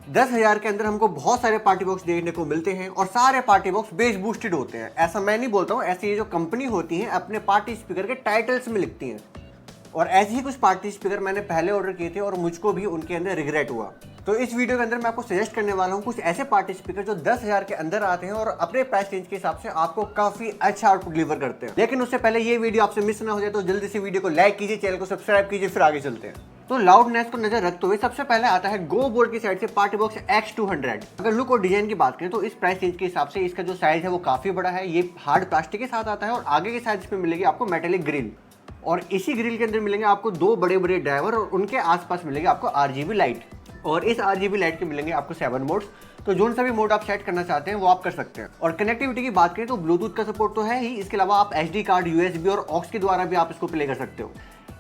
10,000 के अंदर हमको बहुत सारे पार्टी बॉक्स देखने को मिलते हैं और सारे पार्टी बॉक्स बेस बूस्टेड होते हैं। ऐसा मैं नहीं बोलता हूँ, ऐसे ये जो कंपनी होती है अपने पार्टी स्पीकर के टाइटल्स में लिखती हैं। और ऐसे ही कुछ पार्टी स्पीकर मैंने पहले ऑर्डर किए थे और मुझको भी उनके अंदर रिग्रेट हुआ। तो इस वीडियो के अंदर मैं आपको सजेस्ट करने वाला हूँ कुछ ऐसे पार्टी स्पीकर जो 10,000 के अंदर आते हैं और अपने प्राइस रेंज के हिसाब से आपको काफी अच्छा आउटपुट डिलीवर करते हैं। लेकिन उससे पहले ये वीडियो आपसे मिस ना हो जाए तो जल्दी से वीडियो को लाइक कीजिए, चैनल को सब्सक्राइब कीजिए, फिर आगे चलते हैं। तो लाउडनेस को नजर रखते हुए सबसे पहले आता है गो बोर्ड की साइड से पार्टी बॉक्स X200। अगर लुक और डिजाइन की बात करें तो इस प्राइस रेंज के हिसाब से इसका जो साइज है वो काफी बड़ा है। ये हार्ड प्लास्टिक के साथ आता है और आगे के साइड में मिलेगी आपको मेटेलिक ग्रिल और इसी ग्रिल के अंदर मिलेंगे आपको दो बड़े बड़े ड्राइवर और उनके आसपास मिलेंगे आपको RGB लाइट और इस RGB लाइट के मिलेंगे आपको 7 मोड्स। तो जो सा भी मोड आप सेट करना चाहते हैं वो आप कर सकते हैं। और कनेक्टिविटी की बात करें तो ब्लूटूथ का सपोर्ट तो है ही, इसके अलावा आप SD कार्ड, USB और ऑक्स के द्वारा भी आप इसको प्ले कर सकते हो।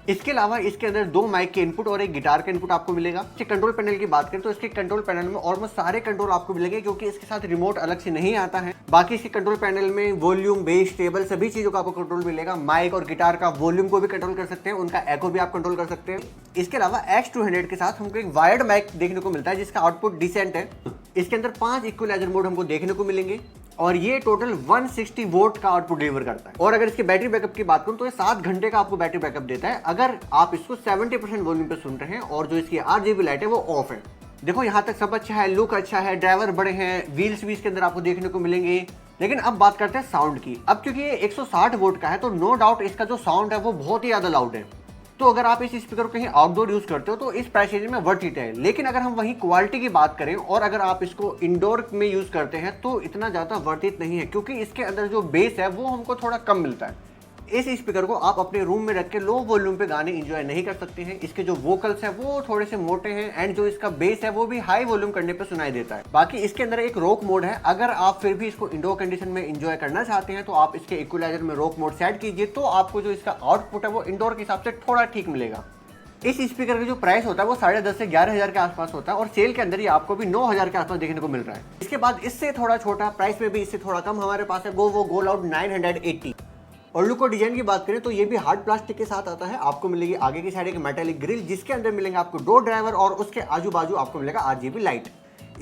इसके अलावा इसके अंदर दो माइक के इनपुट और एक गिटार का इनपुट आपको मिलेगा। इसके कंट्रोल पैनल की बात करें तो इसके कंट्रोल पैनल में ऑलमोस्ट सारे कंट्रोल आपको मिलेंगे क्योंकि इसके साथ रिमोट अलग से नहीं आता है। बाकी इसके कंट्रोल पैनल में वॉल्यूम, बेस, टेबल सभी चीजों का आपको कंट्रोल मिलेगा। माइक और गिटार का वॉल्यूम को भी कंट्रोल कर सकते हैं, उनका एको भी आप कंट्रोल कर सकते हैं। इसके अलावा X200 के साथ हमको एक वायर्ड माइक देखने को मिलता है जिसका आउटपुट डिसेंट है। इसके अंदर 5 इक्वलाइजर मोड हमको देखने को मिलेंगे और ये टोटल 160 वोल्ट का आउटपुट डिलीवर करता है। और अगर इसके बैटरी बैकअप की बात करूं तो ये 7 घंटे का आपको बैटरी बैकअप देता है अगर आप इसको 70% वॉल्यूम पे सुन रहे हैं और जो इसकी RGB लाइट है वो ऑफ है। देखो यहाँ तक सब अच्छा है, लुक अच्छा है, ड्राइवर बड़े हैं, व्हील्स भी इसके अंदर आपको देखने को मिलेंगे। लेकिन अब बात करते हैं साउंड की। अब क्योंकि ये 160 वोल्ट का है तो नो डाउट इसका जो साउंड है वो बहुत ही ज्यादा लाउड है। तो अगर आप इस स्पीकर को कहीं आउटडोर यूज करते हो तो इस प्राइस रेंज में वर्थ इट है। लेकिन अगर हम वहीं क्वालिटी की बात करें और अगर आप इसको इंडोर में यूज करते हैं तो इतना ज्यादा वर्थ इट नहीं है क्योंकि इसके अंदर जो बेस है वो हमको थोड़ा कम मिलता है। इस स्पीकर को आप अपने रूम में रख के लो वॉल्यूम पे गाने एंजॉय नहीं कर सकते हैं। इसके जो वोकल्स है वो थोड़े से मोटे हैं एंड जो इसका बेस है वो भी हाई वॉल्यूम करने पे सुनाई देता है। बाकी इसके अंदर एक रॉक मोड है, अगर आप फिर भी इसको इंडोर कंडीशन में एंजॉय करना चाहते हैं तो आप इसके इक्वलाइजर में रॉक मोड सेट कीजिए तो आपको जो इसका आउटपुट है वो इंडोर के हिसाब से थोड़ा ठीक मिलेगा। इस स्पीकर का जो प्राइस होता है वो 10,500 से 11,000 के आसपास होता है और सेल के अंदर ही आपको भी 9,000 के आसपास देखने को मिल रहा है। इसके बाद इससे थोड़ा छोटा प्राइस में भी इससे थोड़ा कम हमारे पास है गो लाउड 980। और लुक और डिजाइन की बात करें तो ये भी हार्ड प्लास्टिक के साथ आता है। आपको मिलेगी आगे की साइड एक मेटालिक ग्रिल जिसके अंदर मिलेंगे आपको दो ड्राइवर और उसके आजू बाजू आपको मिलेगा RGB लाइट।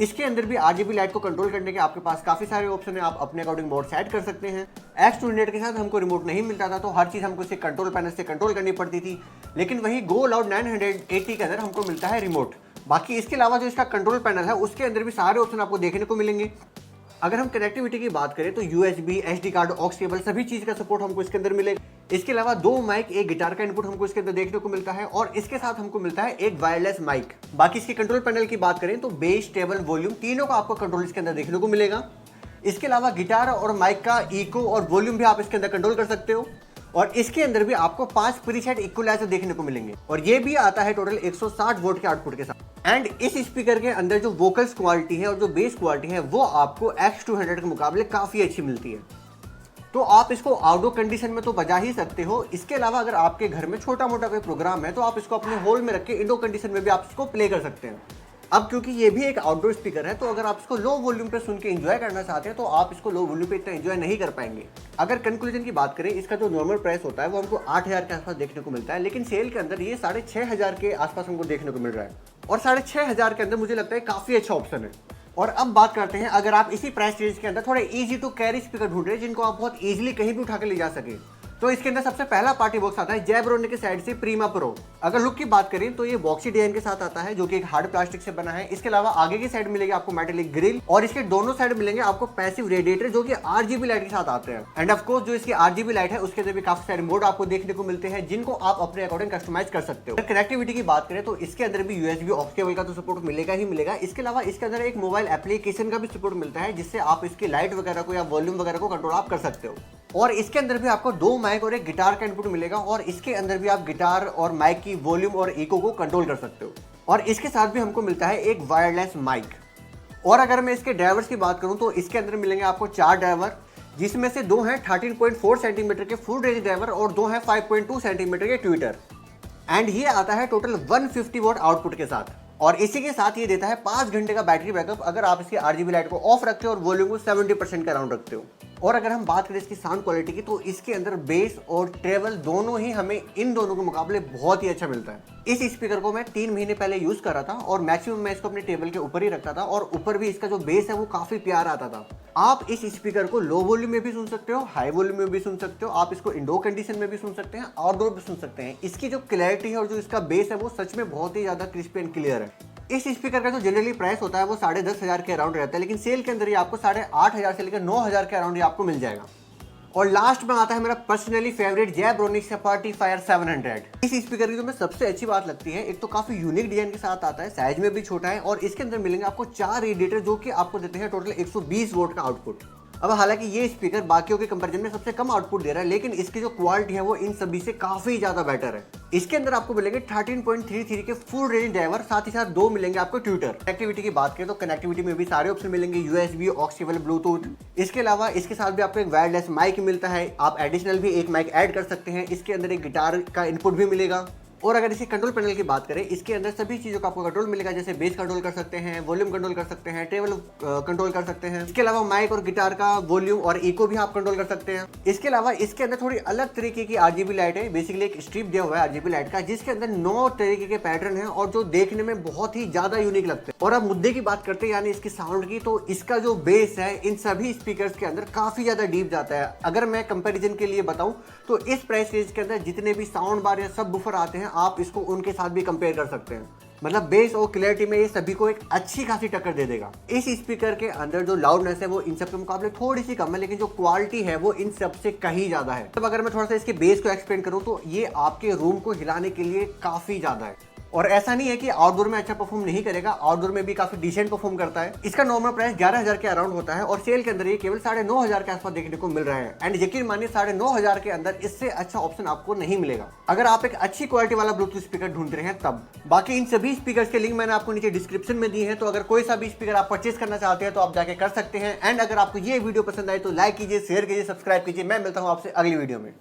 इसके अंदर भी RGB लाइट को कंट्रोल करने के आपके पास काफी सारे ऑप्शन है, आप अपने अकॉर्डिंग मोड सेट कर सकते हैं। X200 के साथ हमको रिमोट नहीं मिलता था तो हर चीज हमको इसे कंट्रोल पैनल से कंट्रोल करनी पड़ती थी, लेकिन वही गो लाउड 980 के अंदर हमको मिलता है रिमोट। बाकी इसके अलावा जो इसका कंट्रोल पैनल है उसके अंदर भी सारे ऑप्शन आपको देखने को मिलेंगे। अगर हम कनेक्टिविटी की बात करें तो USB, SD card, aux cable सभी चीज का सपोर्ट हमको इसके अंदर मिलेगा। इसके अलावा दो माइक, एक गिटार का इनपुट हमको इसके अंदर देखने को मिलता है और इसके साथ हमको मिलता है एक वायरलेस माइक। बाकी इसके कंट्रोल पैनल की बात करें तो बेस, टेबल, वॉल्यूम तीनों का आपको कंट्रोल इसके अंदर देखने को मिलेगा। इसके अलावा गिटार और माइक का इको और वॉल्यूम भी आप इसके अंदर कंट्रोल कर सकते हो और इसके अंदर भी आपको 5 प्रीसेट इक्वलाइजर देखने को मिलेंगे और ये भी आता है टोटल 160 वोल्ट के आउटपुट के साथ। एंड इस स्पीकर के अंदर जो वोकल्स क्वालिटी है और जो बेस क्वालिटी है वो आपको X200 के मुकाबले काफी अच्छी मिलती है। तो आप इसको आउटडोर कंडीशन में तो बजा ही सकते हो। इसके अलावा अगर आपके घर में छोटा मोटा कोई प्रोग्राम है तो आप इसको अपने हॉल में रख के इंडोर कंडीशन में भी आप इसको प्ले कर सकते हैं। अब क्योंकि ये भी एक आउटडोर स्पीकर है तो अगर आप इसको लो वॉल्यूम पे सुन के एंजॉय करना चाहते हैं तो आप इसको लो वॉल्यूम पे इतना एंजॉय नहीं कर पाएंगे। अगर कंक्लूजन की बात करें, इसका जो नॉर्मल प्राइस होता है वो हमको 8,000 के आसपास देखने को मिलता है, लेकिन सेल के अंदर ये 6,500 के आसपास हमको देखने को मिल रहा है और 6,500 के अंदर मुझे लगता है काफी अच्छा ऑप्शन है। और अब बात करते हैं अगर आप इसी प्राइस रेंज के अंदर थोड़े इजी टू कैरी स्पीकर ढूंढ रहे हैं जिनको आप बहुत इजीली कहीं भी उठा के ले जा सके तो इसके अंदर सबसे पहला पार्टी बॉक्स आता है जेब्रोनिक की साइड से प्रीमा प्रो। अगर लुक की बात करें तो ये बॉक्सी डिजाइन के साथ आता है जो कि एक हार्ड प्लास्टिक से बना है। इसके अलावा आगे की साइड मिलेगी आपको मेटालिक ग्रिल और इसके दोनों साइड मिलेंगे आपको पैसिव रेडिएटर जो कि RGB लाइट के साथ आते हैं। एंड ऑफ कोर्स जो इसकी RGB लाइट है उसके अंदर भी काफी सारे मोड आपको देखने को मिलते हैं जिनको आप अपने अकॉर्डिंग कस्टमाइज कर सकते हो। कनेक्टिविटी की बात करें तो इसके अंदर भी USB ऑक्स केबल का तो सपोर्ट मिलेगा ही मिलेगा। इसके अलावा इसके अंदर एक मोबाइल एप्लीकेशन का भी सपोर्ट मिलता है जिससे आप इसकी लाइट वगैरह को या वॉल्यूम वगैरह को कंट्रोल आप कर सकते हो। और इसके अंदर भी आपको दो माइक और एक गिटार का इनपुट मिलेगा और इसके अंदर भी आप गिटार और माइक की वॉल्यूम और इको को कंट्रोल कर सकते हो। और इसके साथ भी हमको मिलता है एक वायरलेस माइक। और अगर मैं इसके ड्राइवर्स की बात करूं तो इसके अंदर मिलेंगे आपको 4 ड्राइवर जिसमें से 2 हैं 13.4 सेंटीमीटर के फुल रेंज ड्राइवर और 2 हैं 5.2 सेंटीमीटर के ट्विटर। एंड ये आता है टोटल 150 वॉट आउटपुट के साथ और इसी के साथ ये देता है 5 घंटे का बैटरी बैकअप अगर आप इसकी RGB लाइट को ऑफ रखते हो और वॉल्यूम को 70% का अराउंड रखते हो। और अगर हम बात करें इसकी साउंड क्वालिटी की, तो इसके अंदर बेस और ट्रेवल दोनों ही हमें इन दोनों के मुकाबले बहुत ही अच्छा मिलता है। इस स्पीकर को मैं 3 महीने पहले यूज कर रहा था और मैक्सिमम मैं इसको अपने टेबल के ऊपर ही रखता था और ऊपर भी इसका जो बेस है वो काफी प्यारा आता था। आप इस स्पीकर को लो वॉल्यूम में भी सुन सकते हो, हाई वॉल्यूम में भी सुन सकते हो, आप इसको इंडोर कंडीशन में भी सुन सकते हैं, आउटडोर भी सुन सकते हैं। इसकी जो क्लैरिटी है और जो इसका बेस है वो सच में बहुत ही ज्यादा क्रिस्पी एंड क्लियर है। इस स्पीकर का जो जनरली प्राइस होता है वो 10,500 के अराउंड रहता है, लेकिन सेल के अंदर ये आपको 8,500 से लेकर 9,000 के अराउंड ये आपको मिल जाएगा। और लास्ट में आता है मेरा पर्सनली फेवरेट जेब्रोनिक्स सपाटी फायर 700। इस स्पीकर की जो मैं सबसे अच्छी बात लगती है, एक तो काफी यूनिक डिजाइन के साथ आता है, साइज में भी छोटा है और इसके अंदर मिलेंगे आपको 4 रेडिएटर जो कि आपको देते हैं टोटल 120 वोल्ट का आउटपुट। अब हालांकि ये स्पीकर बाकियों के कंपैरिजन में सबसे कम आउटपुट दे रहा है, लेकिन इसकी जो क्वालिटी है वो इन सभी से काफी ज्यादा बेटर है। इसके अंदर आपको मिलेंगे 13.33 के फुल रेंज ड्राइवर, साथ ही साथ 2 मिलेंगे आपको ट्विटर। कनेक्टिविटी की बात करें तो कनेक्टिविटी में भी सारे ऑप्शन मिलेंगे, यूएसबी, ऑक्स केबल, ब्लूटूथ। इसके अलावा इसके साथ भी आपको एक वायरलेस माइक मिलता है, आप एडिशनल भी एक माइक ऐड कर सकते हैं। इसके अंदर एक गिटार का इनपुट भी मिलेगा। और अगर इसके कंट्रोल पैनल की बात करें, इसके अंदर सभी चीज़ों का आपको कंट्रोल मिलेगा, जैसे बेस कंट्रोल कर सकते हैं, वॉल्यूम कंट्रोल कर सकते हैं, टेबल कंट्रोल कर सकते हैं। इसके अलावा माइक और गिटार का वॉल्यूम और इको भी आप कंट्रोल कर सकते हैं। इसके अलावा इसके अंदर थोड़ी अलग तरीके की आरजीबी लाइट है, बेसिकली एक स्ट्रिप दिया हुआ है आरजीबी लाइट का, जिसके अंदर 9 तरीके के पैटर्न है और जो देखने में बहुत ही ज्यादा यूनिक लगते हैं। और अब मुद्दे की बात करते हैं यानी इसकी साउंड की, तो इसका जो बेस है इन सभी स्पीकर्स के अंदर काफी ज्यादा डीप जाता है। अगर मैं कंपैरिजन के लिए बताऊं तो इस प्राइस रेंज के अंदर जितने भी साउंड बार या सब बुफर आते हैं, आप इसको उनके साथ भी कंपेयर कर सकते हैं। मतलब बेस और क्लैरिटी में ये सभी को एक अच्छी खासी टक्कर दे देगा। इस स्पीकर के अंदर जो लाउडनेस है वो इन सब के मुकाबले थोड़ी सी कम है, लेकिन जो क्वालिटी है वो इन सब से कहीं ज्यादा है। तब अगर मैं थोड़ा सा इसके बेस को एक्सप्लेन करूं तो ये आपके रूम को हिलाने के लिए काफी ज्यादा है। और ऐसा नहीं है कि आउटडोर में अच्छा परफॉर्म नहीं करेगा, आउटडोर में भी काफी डिसेंट परफॉर्म करता है। इसका नॉर्मल प्राइस 11,000 के अराउंड होता है और सेल के अंदर ये केवल 9,500 के आसपास देखने को मिल रहा है। एंड यकीन मानिए 9,500 के अंदर इससे अच्छा ऑप्शन आपको नहीं मिलेगा, अगर आप एक अच्छी क्वालिटी वाला ब्लूटूथ स्पीकर ढूंढ रहे हैं तब। बाकी इन सभी स्पीकर्स के लिंक मैंने आपको नीचे डिस्क्रिप्शन में दी है, तो अगर कोई सा भी स्पीकर आप परचेस करना चाहते हैं तो आप जाके कर सकते हैं। एंड अगर आपको ये वीडियो पसंद आए तो लाइक कीजिए, शेयर कीजिए, सब्सक्राइब कीजिए। मैं मिलता हूँ आपसे अगली वीडियो में।